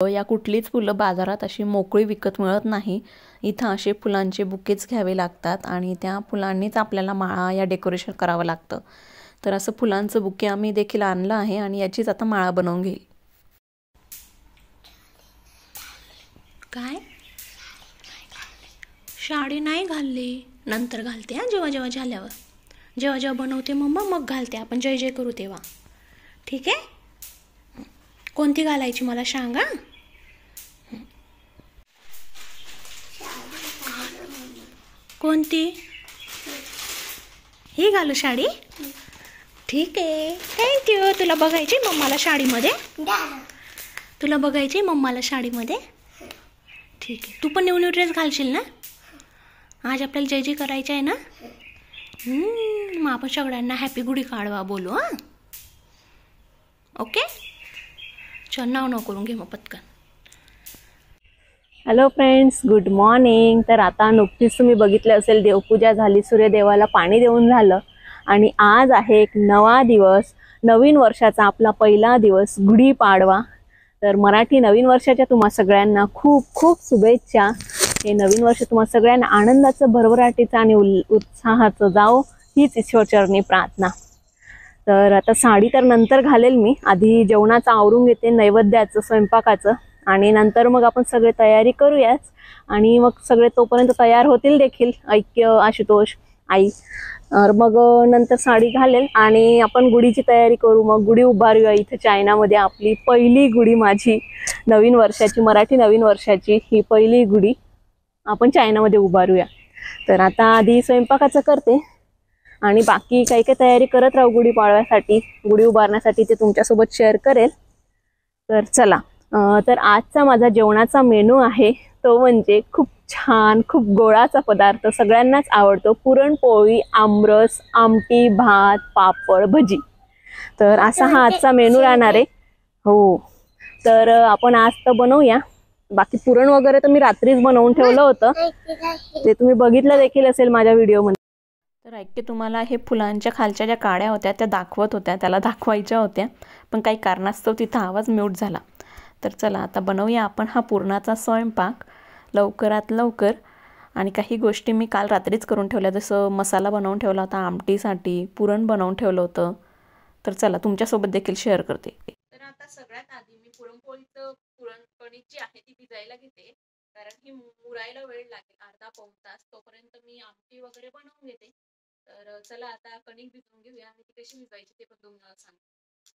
या कुठलीच फुलं बाजारात अशी मोकळी विकत मिळत नाही. इथं असे फुलांचे बुकेच घ्यावे लागतात आणि त्या फुलांनीच आपल्याला माळा या डेकोरेशन करावं लागतं. तर असं फुलांचं बुके आम्ही देखील आणलं आहे आणि याचीच आता माळा बनवून घेईल. काय साडी नाही घालली, नंतर घालते हा, जेव्हा जेव्हा झाल्यावर, जेव्हा जेव्हा बनवते मम्मा मग घालते. आपण जय जय करू तेव्हा, ठीक आहे? कोणती घालायची मला सांगा. कोणती? ही घालू साडी? ठीक आहे, थँक्यू. तुला बघायची मम्माला साडीमध्ये? तुला बघायची मम्माला साडीमध्ये? ठीक आहे. तू पण न्यू न्यू ड्रेस घालशील ना? आज आपल्याला जय जय करायचं आहे ना? मग आपण सगळ्यांना हॅपी गुढीपाडवा बोलू. हां, ओके. चल, नाव करून घे मग पटकन. Hello friends, good morning. तर आता नुकतीच तुम्ही बघितलं असेल, देवपूजा झाली, सूर्यदेवाला पाणी देऊन झालं आणि आज आहे एक नवा दिवस, नवीन वर्षाचा आपला पहिला दिवस, गुढीपाडवा. तर मराठी नवीन वर्षाच्या तुम्हा सगळ्यांना खूप खूप शुभेच्छा. हे नवीन वर्ष तुम्हा सगळ्यांना आनंदाचं, भरभराटीचं आणि उत्साहाचं जाओ, हीच ईश्वरचरणी प्रार्थना. तर आता साडी तर नंतर घालेल मी, आधी जेवणाचं आवरून घेते, नैवेद्याचं, स्वयंपाकाचं, आणि नंतर मग आपण सगळे तयारी करूयाच. आणि मग सगळे तोपर्यंत तयार होतील देखील, ऐक्य, आशुतोष, आई. तर मग नंतर साडी घालेल आणि आपण गुढीची तयारी करू. मग गुढी उभारूया इथं चायनामध्ये. आपली पहिली गुढी, माझी नवीन वर्षाची, मराठी नवीन वर्षाची ही पहिली गुढी आपण चायनामध्ये उभारूया. तर आता आधी स्वयंपाकाचं करते आणि बाकी काही काही तयारी करत राहू गुढी पाडव्यासाठी, गुढी उभारण्यासाठी, ते तुमच्यासोबत शेअर करेल. तर चला. तर आजचा माझा जेवणाचा मेनू आहे तो म्हणजे खूप छान, खूप गोडाचा पदार्थ, सगळ्यांनाच आवडतो, पुरणपोळी, आमरस, आमटी, भात, पापड, भजी. तर असा हा आजचा मेनू राहणार आहे. हो, तर आपण आज तर बनवूया. बाकी पुरण वगैरे तर मी रात्रीच बनवून ठेवलं होतं, ते तुम्ही बघितलं देखील असेल माझ्या व्हिडिओमध्ये. तर ऐकते, तुम्हाला हे फुलांच्या खालच्या ज्या काड्या होत्या त्या दाखवत होत्या, त्याला दाखवायच्या होत्या, पण काही कारणास्तव तिथं आवाज म्यूट झाला. तर चला आता बनवूया आपण हा पुरणाचा स्वयंपाक लवकरात लवकर. आणि काही गोष्टी मी काल रात्रीच करून ठेवल्या, जसं मसाला बनवून ठेवला होता आमटीसाठी, पुरण बनवून ठेवलं होतं. तर चला तुमच्यासोबत देखील शेअर करते. तर आता सगळ्यात आधी मी पुरणपोळीचं पुरणकणी जी आहे ती भिजायला घेते, कारण ही मुरायला वेळ लागेल, अर्धा पाऊण तास. तोपर्यंत मी आमटी वगैरे बनवून घेते. तर चला आता कणिक भिजवून घेऊया आणि ती कशी भिजवायची ते पण तुम्हाला सांगते.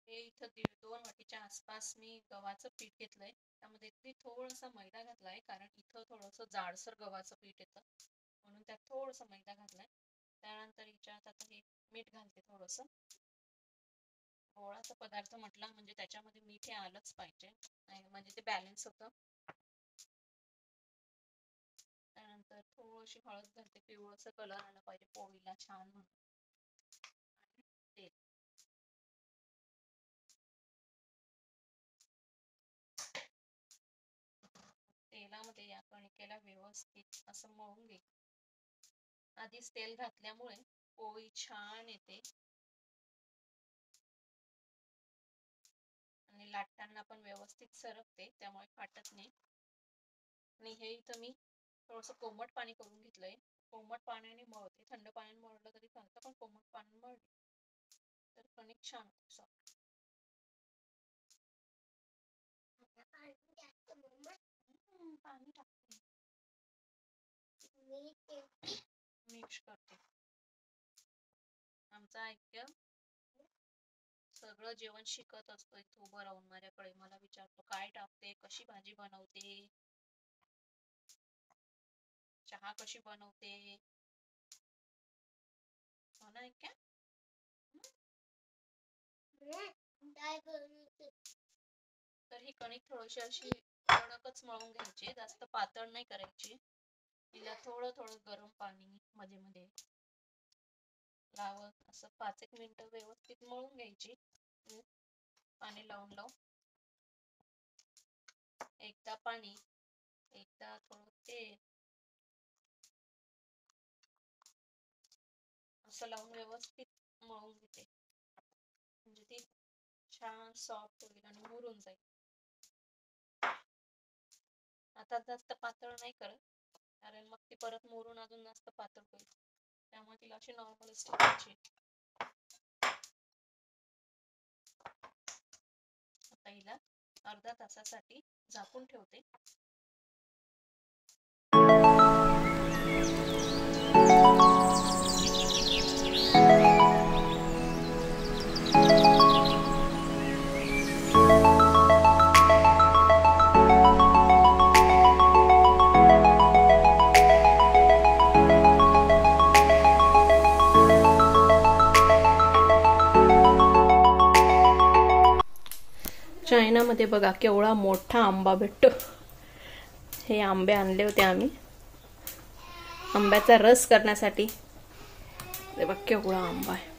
हे इथं 1.5-2 वाटीच्या आसपास मी गव्हाचं पीठ घेतलंय. त्यामध्ये थोडासा मैदा घातलाय, कारण इथं थोडंसं जाडसर गव्हाचं पीठ येतं, म्हणून त्यात थोडंसं मैदा घातलाय. त्यानंतर हिच्यात आता हे मीठ घालते थोडंसं. गोळाचा पदार्थ म्हटला म्हणजे त्याच्यामध्ये मीठ हे आलंच पाहिजे, म्हणजे ते बॅलन्स होतं. त्यानंतर थोडीशी हळद घालते, पिवळसर कलर आला पाहिजे पोळीला छान म्हणून. तेल, तेलामध्ये या कणिकेला व्यवस्थित असं मळून घे. आधीच तेल घातल्यामुळे पोळी छान येते आणि लाटताना पण व्यवस्थित सरकते, त्यामुळे फाटत नाही. आणि हे इथं मी थोडंसं कोमट पाणी करून घेतलंय. कोमट पाण्याने मळते, थंड पाण्याने मळलं तरी चालतं, पण कोमट पाणी मळते तर कणिक छान होतं. पाणी टाकते, मिक्स करते. आमचा ऐक्य सगळं जेवण शिकत असतो इथं उभं राहून माझ्याकडे. मला विचारतो काय टाकते, कशी भाजी बनवते, चहा कशी बनवते. हो ना क्या? तर ही कणिक थोडीशी अशी कडकच मळून घ्यायची, जास्त पातळ नाही करायची. तिला थोडं थोडं गरम पाणी मध्ये मध्ये लावत असं 5-1 मिनिटं व्यवस्थित मळून घ्यायची. पाणी लावून लावून एकदा पाणी, एकदा थोडं तेल असं लावून व्यवस्थित मळून घेते. म्हणजे ती छान सॉफ्ट होईल आणि मुरून जाईल. आता जास्त पातळ नाही करत, कारण मग ती परत मुरून अजून जास्त पातळ होईल. त्यामुळे तिला अशी नॉर्मलच ठेवायची. आता हिला अर्धा तासासाठी झाकून ठेवते. चायनामध्ये बघा केवढा मोठा आंबा भेटतो. हे आंबे आणले होते आम्ही आंब्याचा रस करण्यासाठी. हे बघ केवढा आंबा आहे.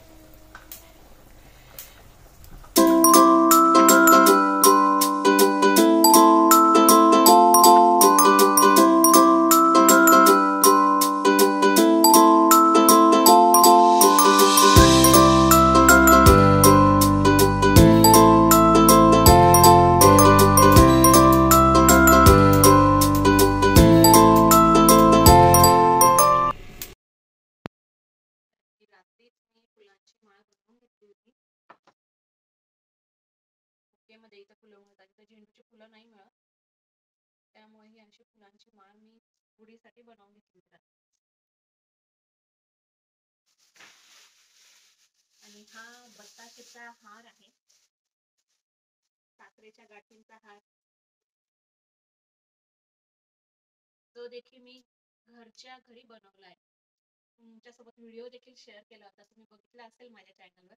रात्रीच मी फुलांची माळ बनवून घेतली होती. बुकेमध्ये इथं फुलं मिळतात, इथं झेंडूची फुलं नाही मिळत. त्यामुळे ही अशी फुलांची माळ मी गुढीसाठी बनवून घेतली होती. आणि हा बत्ताशेचा हार आहे, साखरेच्या गाठींचा हार. तो देखील मी घरच्या घरी बनवला आहे. तुमच्यासोबत व्हिडिओ देखील शेअर केला होता, तुम्ही बघितला असेल माझ्या चॅनलवर.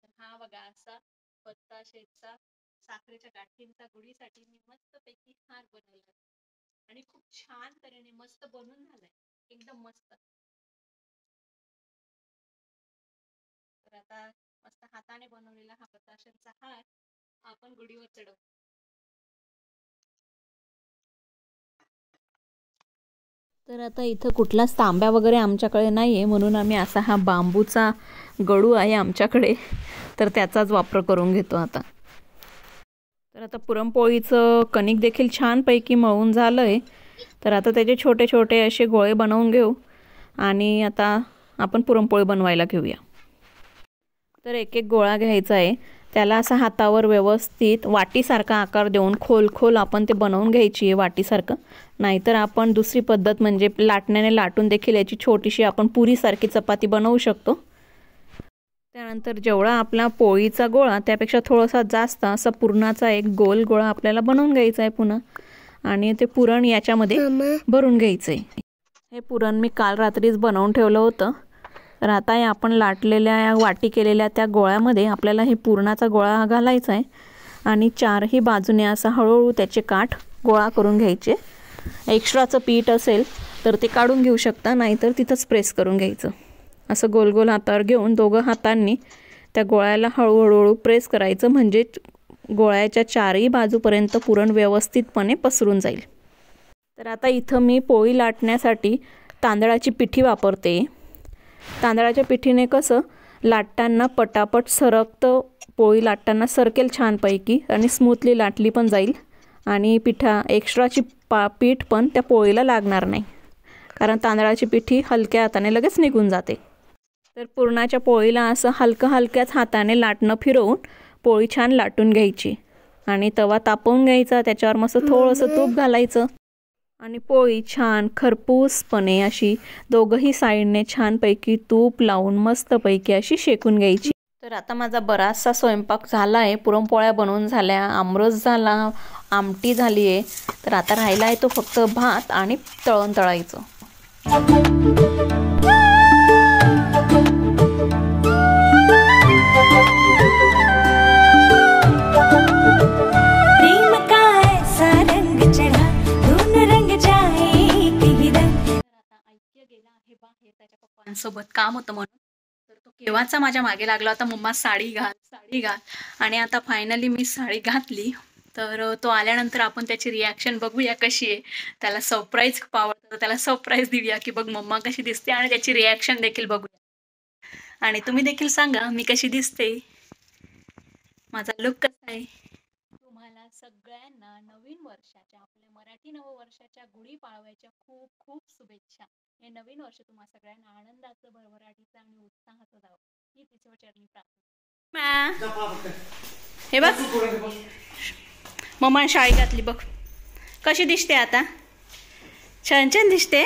तर हा बघा असा बत्ताशेचा साखरेच्या गाठींचा गुढीसाठी मी मस्तपैकी हार बनवला आणि खूप छान तऱ्हेने मस्त बनून झालाय, एकदम मस्त. तर आता मस्त हाताने बनवलेला हा बत्ताशांचा हार आपण गुढीवर चढवू. तर आता इथं कुठलाच तांब्या वगैरे आमच्याकडे नाही आहे, म्हणून आम्ही असा हा बांबूचा गडू आहे आमच्याकडे, तर त्याचाच वापर करून घेतो आता. तर आता पुरणपोळीचं कणिक देखील छानपैकी मळून झालं आहे. तर आता त्याचे छोटे छोटे असे गोळे बनवून घेऊ आणि आता आपण पुरणपोळी बनवायला घेऊया. तर एक एक गोळा घ्यायचा आहे, त्याला असा हातावर व्यवस्थित वाटीसारखा आकार देऊन खोल खोल आपण ते बनवून घ्यायची आहे वाटीसारखं. नाहीतर आपण दुसरी पद्धत म्हणजे लाटण्याने लाटून देखील याची छोटीशी आपण पुरीसारखी चपाती बनवू शकतो. त्यानंतर जेवढा आपला पोळीचा गोळा त्यापेक्षा थोडासा जास्त असा पुरणाचा एक गोल गोळा आपल्याला बनवून घ्यायचा आहे पुन्हा, आणि ते पुरण याच्यामध्ये भरून घ्यायचं आहे. हे पुरण मी काल रात्रीच बनवून ठेवलं होतं. तर आता या आपण लाटलेल्या वाटी केलेल्या त्या गोळ्यामध्ये आपल्याला हे पुरणाचा गोळा घालायचा आहे आणि चारही बाजूने असा हळूहळू त्याचे काठ गोळा करून घ्यायचे. एक्स्ट्राचं पीठ असेल तर ते काढून घेऊ शकता, नाहीतर तिथंच प्रेस करून घ्यायचं. असं गोल गोल हातावर घेऊन दोघं हातांनी त्या गोळ्याला हळूहळू प्रेस करायचं, म्हणजे गोळ्याच्या चारही बाजूपर्यंत पुरण व्यवस्थितपणे पसरून जाईल. तर आता इथं मी पोळी लाटण्यासाठी तांदळाची पिठी वापरते. तांदळाच्या पिठीने कसं लाटताना पटापट सरकतं, पोळी लाटताना सरकेल छानपैकी आणि स्मूथली लाटली पण जाईल आणि एक्स्ट्राची पीठ पण त्या पोळीला लागणार नाही, कारण तांदळाची पिठी हलक्या हाताने लगेच निघून जाते. तर पुरणाच्या पोळीला असं हलक्याच हाताने लाटणं फिरवून पोळी छान लाटून घ्यायची आणि तवा तापवून घ्यायचा, त्याच्यावर मस्त थोडंसं तूप घालायचं आणि पोळी छान खरपूसपणे अशी दोघंही साईडने छानपैकी तूप लावून मस्तपैकी अशी शेकून घ्यायची. तर आता माझा बराचसा स्वयंपाक झाला आहे. पुरणपोळ्या बनवून झाल्या, आमरस झाला, आमटी झाली आहे. तर आता राहिला आहे तो फक्त भात आणि तळण तळायचं. त्याच्या पप्पांसोबत काम होतं म्हणून, तर तो केव्हाचा माझ्या मागे लागला होता, मम्मा साडी घाल साडी घाल. आणि आता फायनली मी साडी घातली. तर तो आल्यानंतर आपण त्याची रिॲक्शन बघूया कशी आहे. त्याला सरप्राईज खूप आवडतं, तर त्याला सरप्राईज देऊया की बघ मम्मा कशी दिसते, आणि त्याची रिॲक्शन देखील बघूया. आणि तुम्ही देखील सांगा मी कशी दिसते, माझा लुक कसा आहे. तुम्हाला सगळ्यांना नवीन वर्षाच्या, आपल्या मराठी नववर्षाच्या, गुढीपाडव्याच्या खूप खूप शुभेच्छा. हे नवीन वर्ष तुम्हा सगळ्यांना आनंदाचं, भरभराटीचं आणि उत्साहाचं जावं ही तिच्या चरणी प्रार्थना. हे बघ मम्मा शाळी घातली बघ कशी दिसते आता. छान छान दिसते,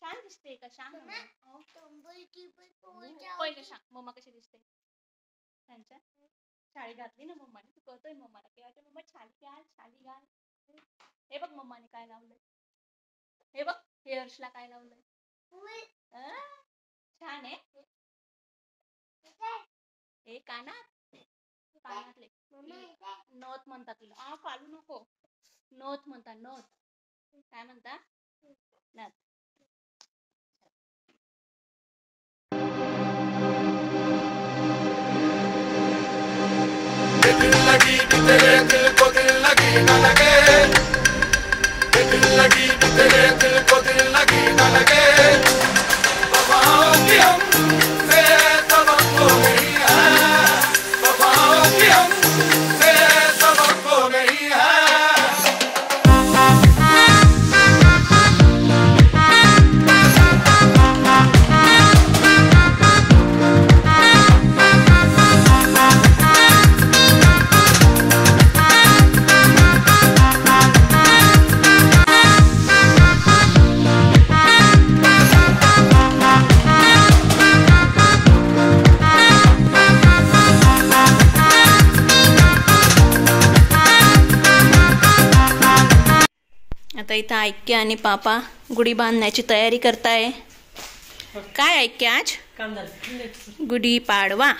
छान दिसते का? सांग पहिलं सांग मम्मा कशी दिसते. छान छान शाळी घातली ना मम्माने, तू कळतोय मम्माला की मम्मा शाळी घाल शाळी घाल. हे बघ मम्माने काय लावलंय, हे बघ हेअर्सला काय लावलंय. छान आहे. हे कानात, कानातले नथ म्हणतात तुला. फालू नको, नथ म्हणतात, नथ. काय म्हणता? नथ. दिल लगी तेरे दिल को दिल लगी न लगे, दिल लगी तेरे दिल को दिल लगी न लगे. वफाओं की हमसे सबक तो नहीं है, वफाओं की हमसे सबक तो नहीं है. आता इथं ऐक्य आणि पापा गुढी बांधण्याची तयारी करताय. काय ऐक्य आज गुढी पाडवा.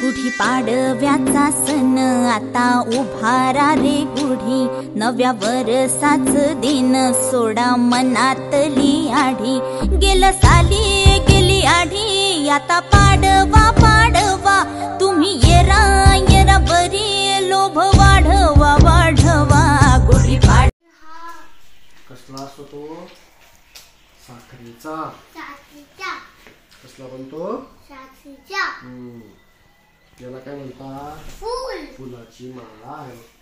गुढी पाडव्याचा सण आता उभारा रे गुढी, नव्या वर्षाच दिन सोडा मनातली आढी. गेलं साली गेली आढी, आता पाडवा पाडवा, तुम्ही येरा येरा बरी, लोभ वाढवा वाढवा. गुढी पाड कसला असतो तो? साखरेचा. कसला बनतो? याला काय म्हणतात? फुलाची माळा.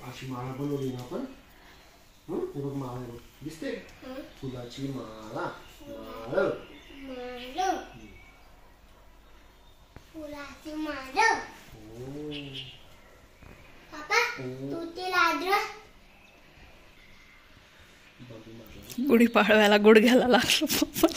अशी माळा बनवली ना आपण. हे बघ माळा दिसते, फुलाची माळा. माळ फुलाची माळ. पापा तू ते लाडू गुढी पाडव्याला गुड घ्यायला लागलो पप्पा.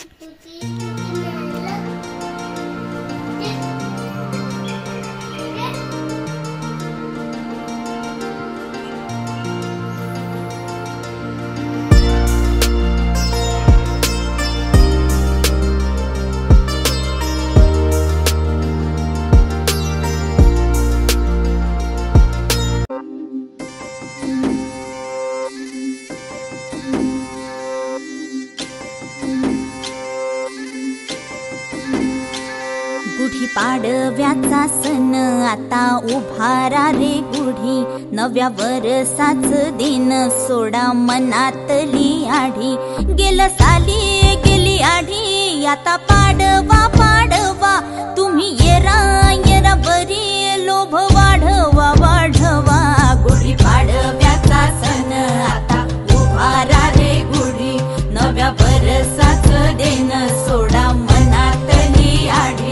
गुढी पाडव्याचा सण आता उभारा रे गुढी, नव्या वर्षाच दिन सोडा मनातली आढी. गेलं साली गेली आढी, आता पाडवा पाडवा, तुम्ही येरा येरा बरी, लोभ वाढवा वाढवा. गुढी पाडव्याचा सण आता उभारा रे गुढी, नव्या वर्षाच दिन सोडा मनातली आढी.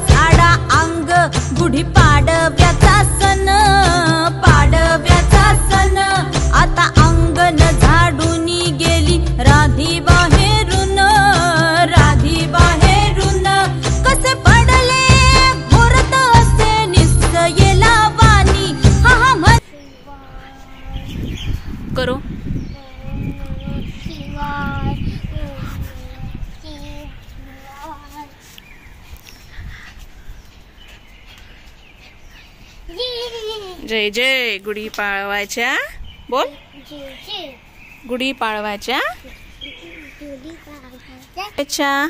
झाडा अंग गुढी पाडव्याचा सण पाडव्याचा सण आता अंगण झाडून गेली राधी बाहेरून राधी बाहेरून कसे पडले भोरत असे निसयेला वाणी हा हा म्हण करो शिवाय जय जय गुढी पाळवाच्या बोल गुढी पाळवाच्या अच्छा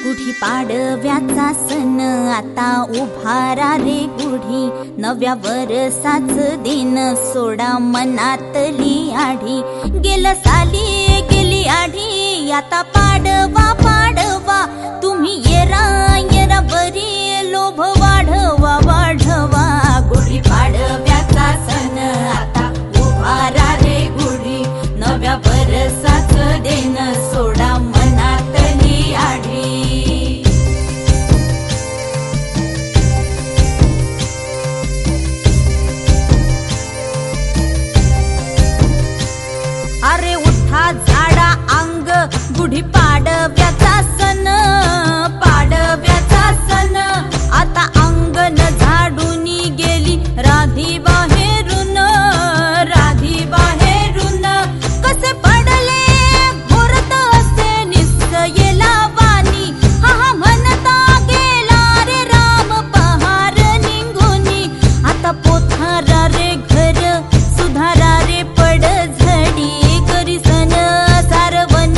गुढी पाडव्याचा सण आता उभारा रे गुढी नव्या वर्षाच दिन सोडा मनातली आढी गेलं साली गेली आढी आता पाडवा पाडवा तुम्ही येरा येरा बरी लोभ वाढवा वाढवा गुढी पाडव्याचा सण आता उभारा रे गुढी नव्या वर्षाच दिन सोडा मनातली आढी अरे उठा झाडा अंग गुढी पाडव्याचा सण पाडव्याचा सण आता अंगण झाडून गेली राधी बाहेरून राधी बाहेरून कसे पडले भोरत असे निसयेला वाणी हा हा म्हणता गेला रे राम पहार निघूनी आता पोथारा रे घर सुधारा रे पड झडी करी सन सारवन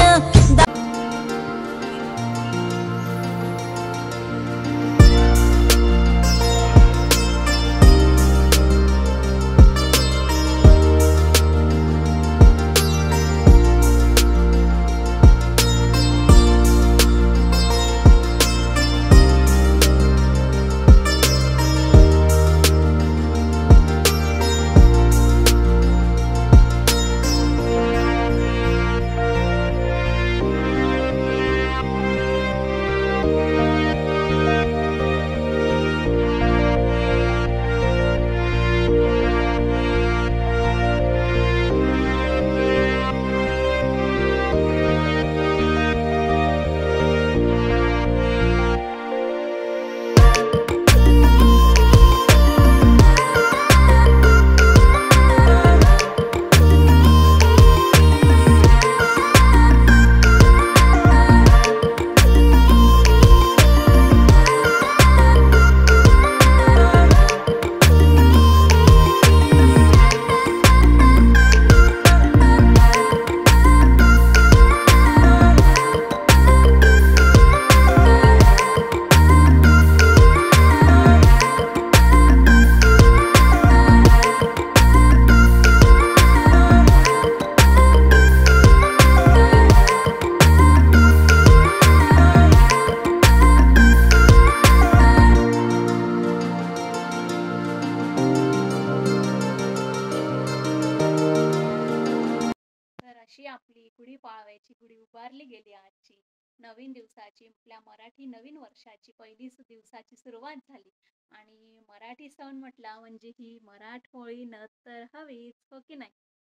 अशी आपली गुढी पाळवायची गुढी उभारली गेली आजची नवीन दिवसाची आपल्या मराठी नवीन वर्षाची पहिलीच दिवसाची सुरुवात झाली आणि मराठी सण म्हटला म्हणजे ही मराठमोळी नथ तर हवीच हो की नाही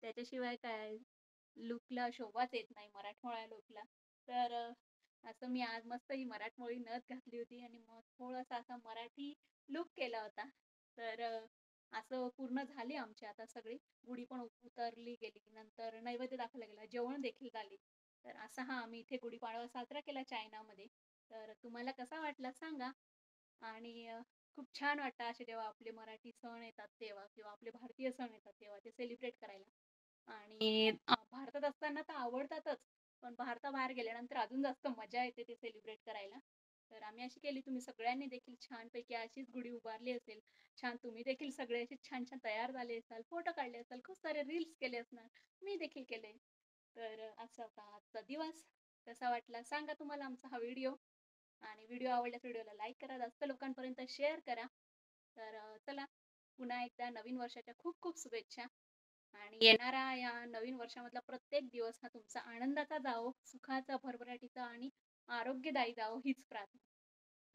त्याच्याशिवाय काय लुकला शोभाच येत नाही मराठमोळ्या लुकला तर असं मी आज मस्त ही मराठमोळी नथ घातली होती आणि मग थोडासा असा मराठी लुक केला होता तर असं पूर्ण झाली आमची आता सगळी गुढी पण उतरली गेली नंतर नैवेद्य दाखवला गेला जेवण देखील झाली तर असा हा आम्ही इथे गुढीपाडवा साजरा केला चायनामध्ये तर तुम्हाला कसा वाटला सांगा आणि खूप छान वाटतं असे जेव्हा आपले मराठी सण येतात तेव्हा किंवा आपले भारतीय सण येतात तेव्हा ते सेलिब्रेट करायला आणि भारतात असताना तर आवडतातच पण भारताबाहेर गेल्यानंतर अजून जास्त मजा येते ते सेलिब्रेट करायला तर आम्ही अशी केली तुम्ही सगळ्यांनी देखील छानपैकी अशीच गुढी उभारली असेल छान तुम्ही देखील सगळे असे छान छान तयार झाले असाल फोटो काढले असाल खूप सारे रील्स केले असणार मी देखील केले तर असा होता आजचा दिवस कसा वाटला सांगा तुम्हाला आमचा हा व्हिडिओ आणि व्हिडिओ आवडल्यास व्हिडिओला लाईक करा जास्त लोकांपर्यंत शेअर करा तर चला पुन्हा एकदा नवीन वर्षाच्या खूप खूप शुभेच्छा आणि येणारा या नवीन वर्षामधला प्रत्येक दिवस हा तुमचा आनंदाचा जावो, सुखाचा, भरभराटीचा आणि आरोग्यदायी जावो हीच प्रार्थना.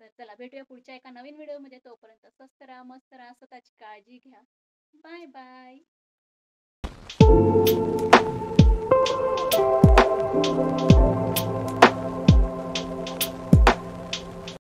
तर चला भेटूया पुढच्या एका नवीन व्हिडिओमध्ये. तोपर्यंत स्वस्त राहा, मस्त राहा, स्वतःची काळजी घ्या. Bye bye.